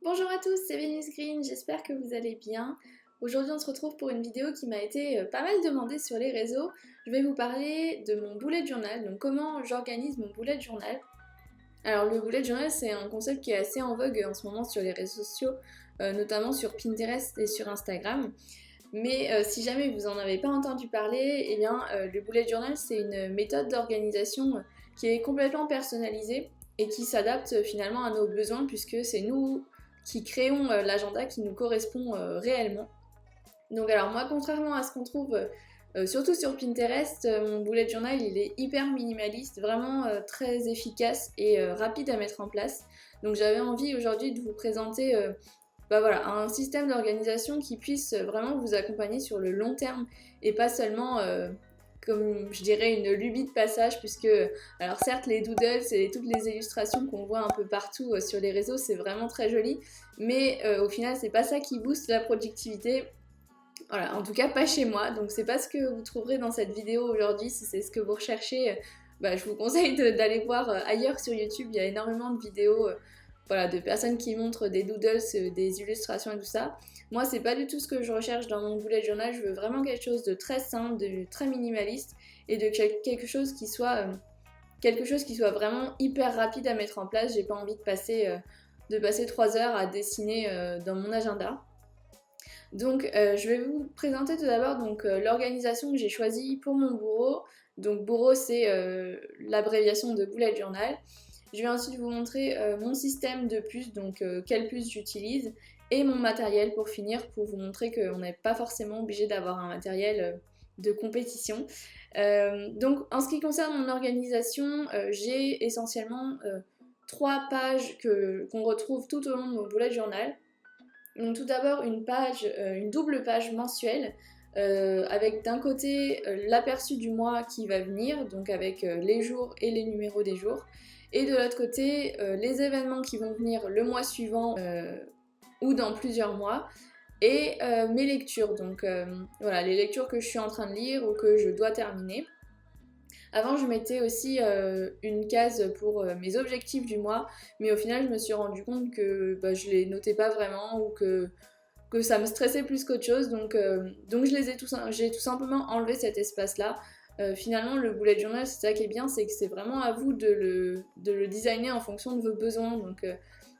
Bonjour à tous, c'est Venus Green, j'espère que vous allez bien. Aujourd'hui on se retrouve pour une vidéo qui m'a été pas mal demandée sur les réseaux. Je vais vous parler de mon bullet journal, donc comment j'organise mon bullet journal. Alors le bullet journal c'est un concept qui est assez en vogue en ce moment sur les réseaux sociaux, notamment sur Pinterest et sur Instagram. Mais si jamais vous en avez pas entendu parler, eh bien le bullet journal c'est une méthode d'organisation qui est complètement personnalisée et qui s'adapte finalement à nos besoins puisque c'est nous qui créons l'agenda qui nous correspond réellement. Donc alors moi contrairement à ce qu'on trouve surtout sur Pinterest, mon bullet journal il est hyper minimaliste, vraiment très efficace et rapide à mettre en place. Donc j'avais envie aujourd'hui de vous présenter voilà, un système d'organisation qui puisse vraiment vous accompagner sur le long terme et pas seulement comme je dirais une lubie de passage puisque alors certes les doodles et toutes les illustrations qu'on voit un peu partout sur les réseaux c'est vraiment très joli mais au final c'est pas ça qui booste la productivité. Voilà, en tout cas pas chez moi, donc c'est pas ce que vous trouverez dans cette vidéo aujourd'hui. Si c'est ce que vous recherchez, je vous conseille d'aller voir ailleurs sur YouTube. Il y a énormément de vidéos voilà, de personnes qui montrent des doodles, des illustrations et tout ça. Moi c'est pas du tout ce que je recherche dans mon bullet journal. Je veux vraiment quelque chose de très simple, de très minimaliste et de quelque chose qui soit vraiment hyper rapide à mettre en place. J'ai pas envie de passer 3 heures à dessiner dans mon agenda. Donc je vais vous présenter tout d'abord l'organisation que j'ai choisie pour mon bourreau. Donc bourreau c'est l'abréviation de bullet journal. Je vais ensuite vous montrer mon système de puces, donc quelle puce j'utilise, et mon matériel pour finir, pour vous montrer qu'on n'est pas forcément obligé d'avoir un matériel de compétition. Donc en ce qui concerne mon organisation, j'ai essentiellement 3 pages qu'on retrouve tout au long de mon bullet journal. Donc tout d'abord une double page mensuelle avec d'un côté l'aperçu du mois qui va venir, donc avec les jours et les numéros des jours, et de l'autre côté les événements qui vont venir le mois suivant ou dans plusieurs mois, et mes lectures, donc voilà les lectures que je suis en train de lire ou que je dois terminer. Avant, je mettais aussi une case pour mes objectifs du mois, mais au final, je me suis rendu compte que je les notais pas vraiment ou que ça me stressait plus qu'autre chose, donc j'ai tout simplement enlevé cet espace-là. Finalement, le bullet journal, c'est ça qui est bien, c'est que c'est vraiment à vous de le designer en fonction de vos besoins,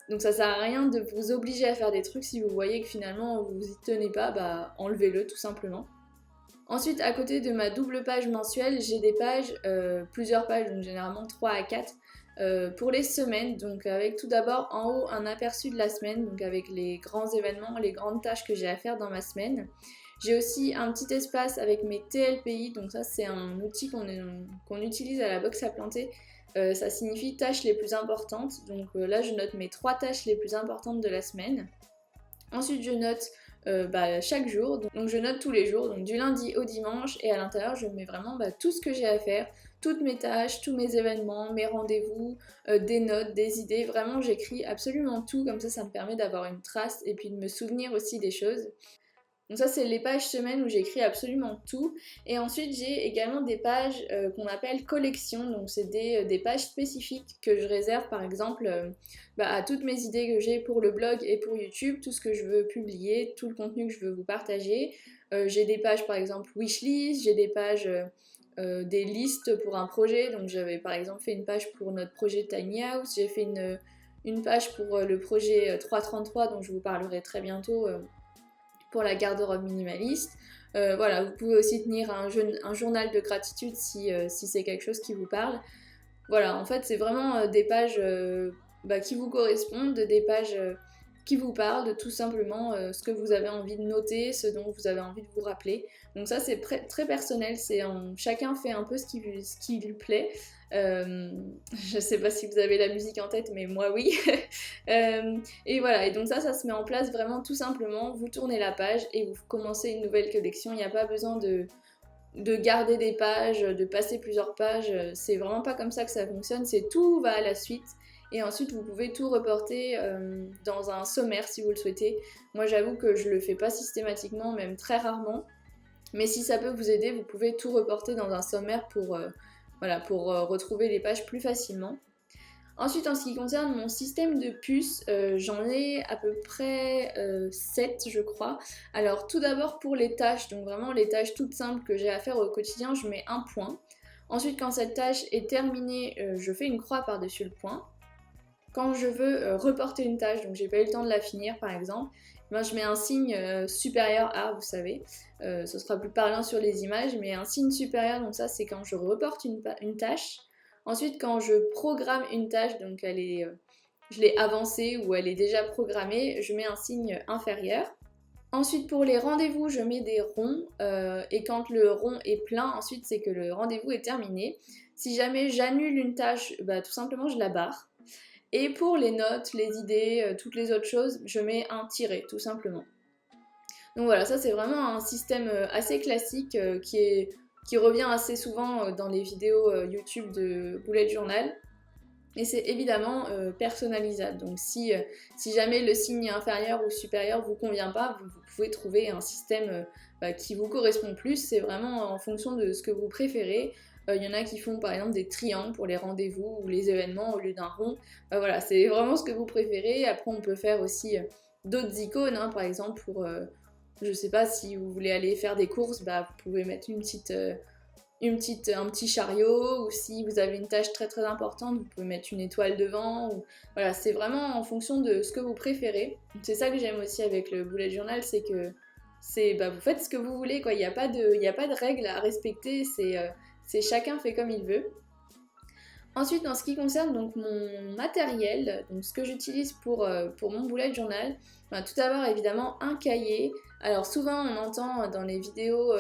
donc ça sert à rien de vous obliger à faire des trucs si vous voyez que finalement vous y tenez pas, enlevez-le tout simplement. Ensuite, à côté de ma double page mensuelle, j'ai des pages, plusieurs pages, donc généralement 3 à 4, pour les semaines. Donc avec tout d'abord en haut un aperçu de la semaine, donc avec les grands événements, les grandes tâches que j'ai à faire dans ma semaine. J'ai aussi un petit espace avec mes TLPI, donc ça c'est un outil qu'on utilise à la box à planter. Ça signifie tâches les plus importantes, donc là je note mes 3 tâches les plus importantes de la semaine. Ensuite, je note chaque jour, donc je note tous les jours, donc du lundi au dimanche, et à l'intérieur, je mets vraiment tout ce que j'ai à faire, toutes mes tâches, tous mes événements, mes rendez-vous, des notes, des idées. Vraiment, j'écris absolument tout, comme ça me permet d'avoir une trace et puis de me souvenir aussi des choses. Donc ça c'est les pages semaines où j'écris absolument tout. Et ensuite j'ai également des pages qu'on appelle collections. Donc c'est des pages spécifiques que je réserve par exemple à toutes mes idées que j'ai pour le blog et pour YouTube, tout ce que je veux publier, tout le contenu que je veux vous partager. J'ai des pages par exemple wishlist, j'ai des pages des listes pour un projet. Donc j'avais par exemple fait une page pour notre projet Tiny House, j'ai fait une page pour le projet 333 dont je vous parlerai très bientôt pour la garde-robe minimaliste. Voilà, vous pouvez aussi tenir un journal de gratitude si c'est quelque chose qui vous parle. Voilà, en fait, c'est vraiment des pages qui vous correspondent, des pages qui vous parlent, de tout simplement ce que vous avez envie de noter, ce dont vous avez envie de vous rappeler. Donc ça, c'est très personnel, chacun fait un peu ce qui lui plaît. Je sais pas si vous avez la musique en tête, mais moi oui. Et voilà, et donc ça se met en place vraiment tout simplement. Vous tournez la page et vous commencez une nouvelle collection. Il n'y a pas besoin de garder des pages, de passer plusieurs pages. C'est vraiment pas comme ça que ça fonctionne. C'est tout va à la suite. Et ensuite, vous pouvez tout reporter dans un sommaire si vous le souhaitez. Moi, j'avoue que je le fais pas systématiquement, même très rarement. Mais si ça peut vous aider, vous pouvez tout reporter dans un sommaire pour retrouver les pages plus facilement. Ensuite, en ce qui concerne mon système de puces, j'en ai à peu près 7 je crois. Alors tout d'abord pour les tâches, donc vraiment les tâches toutes simples que j'ai à faire au quotidien, je mets un point. Ensuite, quand cette tâche est terminée, je fais une croix par-dessus le point. Quand je veux reporter une tâche, donc j'ai pas eu le temps de la finir par exemple, ben je mets un signe supérieur à, vous savez, ce sera plus parlant sur les images, mais un signe supérieur, donc ça c'est quand je reporte une tâche. Ensuite, quand je programme une tâche, donc je l'ai avancée ou elle est déjà programmée, je mets un signe inférieur. Ensuite, pour les rendez-vous, je mets des ronds, et quand le rond est plein, ensuite c'est que le rendez-vous est terminé. Si jamais j'annule une tâche, bah, tout simplement je la barre. Et pour les notes, les idées, toutes les autres choses, je mets un tiret, tout simplement. Donc voilà, ça c'est vraiment un système assez classique qui revient assez souvent dans les vidéos YouTube de Bullet Journal. Et c'est évidemment personnalisable. Donc si jamais le signe inférieur ou supérieur vous convient pas, vous pouvez trouver un système qui vous correspond plus. C'est vraiment en fonction de ce que vous préférez. Il y en a qui font par exemple des triangles pour les rendez-vous ou les événements au lieu d'un rond. Voilà, c'est vraiment ce que vous préférez. Après on peut faire aussi d'autres icônes, hein, par exemple pour, je sais pas, si vous voulez aller faire des courses, vous pouvez mettre un petit chariot, ou si vous avez une tâche très très importante, vous pouvez mettre une étoile devant. Voilà, c'est vraiment en fonction de ce que vous préférez. C'est ça que j'aime aussi avec le bullet journal, c'est que vous faites ce que vous voulez, quoi. Il n'y a pas de règles à respecter, c'est chacun fait comme il veut. Ensuite, en ce qui concerne donc mon matériel, donc ce que j'utilise pour mon bullet journal, tout d'abord évidemment un cahier. Alors souvent on entend dans les vidéos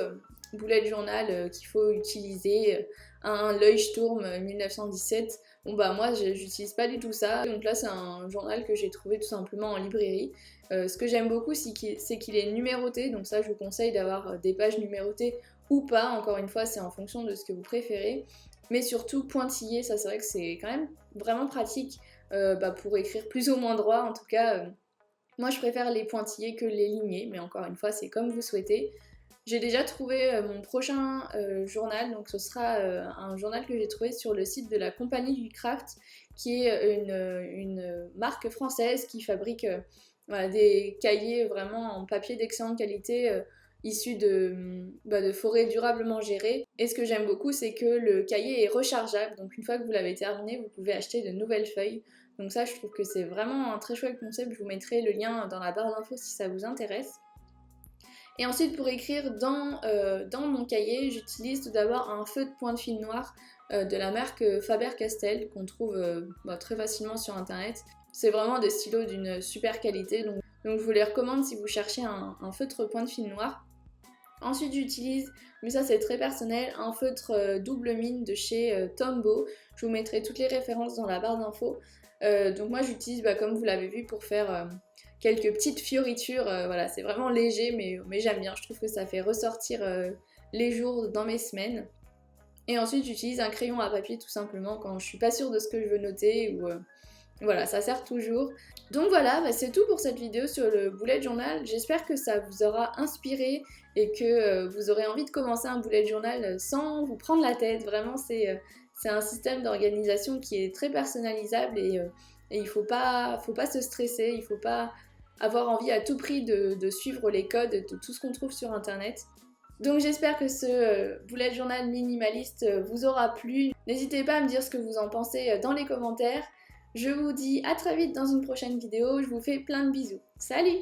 bullet journal qu'il faut utiliser un Leuchtturm 1917. Bon moi j'utilise pas du tout ça, donc là c'est un journal que j'ai trouvé tout simplement en librairie. Ce que j'aime beaucoup c'est qu'il est numéroté, donc ça je vous conseille d'avoir des pages numérotées ou pas, encore une fois c'est en fonction de ce que vous préférez. Mais surtout pointillé, ça c'est vrai que c'est quand même vraiment pratique pour écrire plus ou moins droit. En tout cas, moi je préfère les pointillés que les lignés, mais encore une fois c'est comme vous souhaitez. J'ai déjà trouvé mon prochain journal, donc ce sera un journal que j'ai trouvé sur le site de la Compagnie du Craft, qui est une marque française qui fabrique des cahiers vraiment en papier d'excellente qualité, issus de forêts durablement gérées. Et ce que j'aime beaucoup, c'est que le cahier est rechargeable, donc une fois que vous l'avez terminé, vous pouvez acheter de nouvelles feuilles. Donc ça, je trouve que c'est vraiment un très chouette concept. Je vous mettrai le lien dans la barre d'infos si ça vous intéresse. Et ensuite, pour écrire dans mon cahier, j'utilise tout d'abord un feu de pointe fine noire de la marque Faber-Castell, qu'on trouve très facilement sur internet. C'est vraiment des stylos d'une super qualité, donc je vous les recommande si vous cherchez un feutre pointe fine noire. Ensuite, j'utilise, mais ça c'est très personnel, un feutre double mine de chez Tombow. Je vous mettrai toutes les références dans la barre d'infos. Donc moi j'utilise, comme vous l'avez vu, pour faire quelques petites fioritures. Voilà, c'est vraiment léger, mais j'aime bien. Je trouve que ça fait ressortir les jours dans mes semaines. Et ensuite j'utilise un crayon à papier tout simplement quand je suis pas sûre de ce que je veux noter, ou voilà, ça sert toujours. Donc voilà, c'est tout pour cette vidéo sur le bullet journal. J'espère que ça vous aura inspiré et que vous aurez envie de commencer un bullet journal sans vous prendre la tête. Vraiment, c'est un système d'organisation qui est très personnalisable, et il faut pas se stresser, il faut pas avoir envie à tout prix de suivre les codes de tout ce qu'on trouve sur internet. Donc j'espère que ce bullet journal minimaliste vous aura plu. N'hésitez pas à me dire ce que vous en pensez dans les commentaires. Je vous dis à très vite dans une prochaine vidéo, je vous fais plein de bisous. Salut!